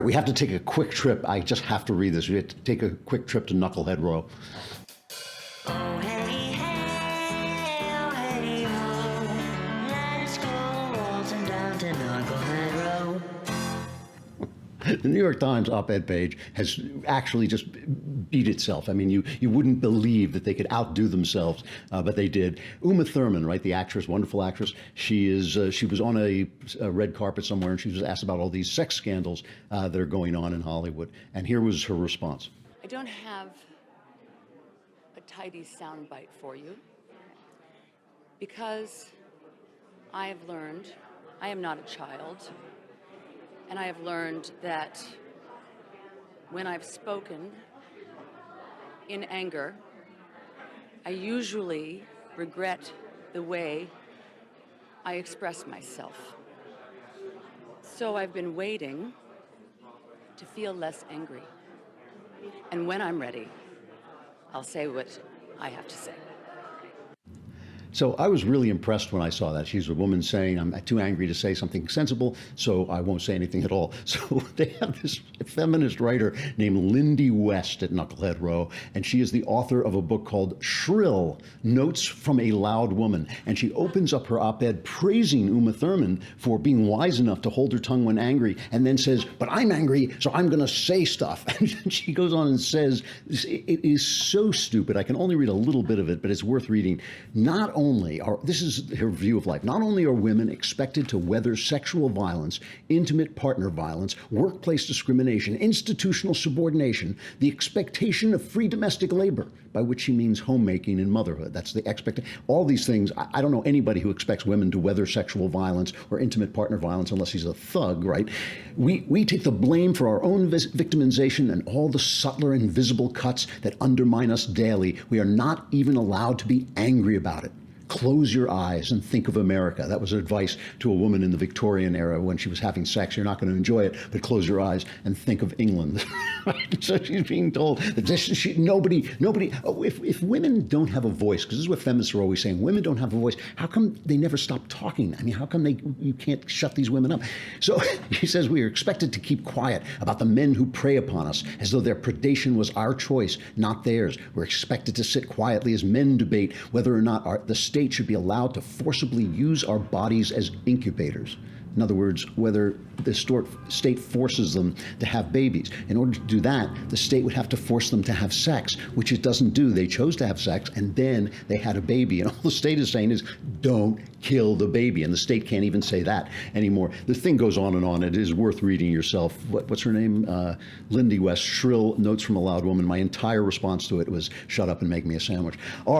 We have to take a quick trip. I just have to read this. We have to take a quick trip to Knucklehead Row. Oh, hey, hey, oh, hey, oh, let's go waltzing down to Knucklehead Row. The New York Times op-ed page has actually just beat itself. I mean, you wouldn't believe that they could outdo themselves, but they did. Uma Thurman, right, the actress, wonderful actress, she was on a red carpet somewhere, and she was asked about all these sex scandals that are going on in Hollywood. And here was her response. I don't have a tidy soundbite for you because I have learned I am not a child. And I have learned that when I've spoken in anger, I usually regret the way I express myself. So I've been waiting to feel less angry. And when I'm ready, I'll say what I have to say. So I was really impressed when I saw that. She's a woman saying, I'm too angry to say something sensible, so I won't say anything at all. So they have this feminist writer named Lindy West at Knucklehead Row, and she is the author of a book called Shrill, Notes from a Loud Woman. And she opens up her op-ed praising Uma Thurman for being wise enough to hold her tongue when angry, and then says, but I'm angry, so I'm going to say stuff. And she goes on and says, it is so stupid. I can only read a little bit of it, but it's worth reading. This is her view of life. Not only are women expected to weather sexual violence, intimate partner violence, workplace discrimination, institutional subordination, the expectation of free domestic labor, by which she means homemaking and motherhood. That's the expectation. All these things, I don't know anybody who expects women to weather sexual violence or intimate partner violence unless he's a thug, right? We take the blame for our own victimization and all the subtler invisible cuts that undermine us daily. We are not even allowed to be angry about it. Close your eyes and think of America. That was advice to a woman in the Victorian era when she was having sex. You're not going to enjoy it, but close your eyes and think of England. So she's being told that if women don't have a voice, because this is what feminists are always saying, women don't have a voice, how come they never stop talking? I mean, how come you can't shut these women up? So she says we are expected to keep quiet about the men who prey upon us as though their predation was our choice, not theirs. We're expected to sit quietly as men debate whether or not the state should be allowed to forcibly use our bodies as incubators. In other words, whether the state forces them to have babies. In order to do that, the state would have to force them to have sex, which it doesn't do. They chose to have sex, and then they had a baby. And all the state is saying is, don't kill the baby. And the state can't even say that anymore. The thing goes on and on. It is worth reading yourself. What's her name? Lindy West, Shrill, Notes from a Loud Woman. My entire response to it was, shut up and make me a sandwich.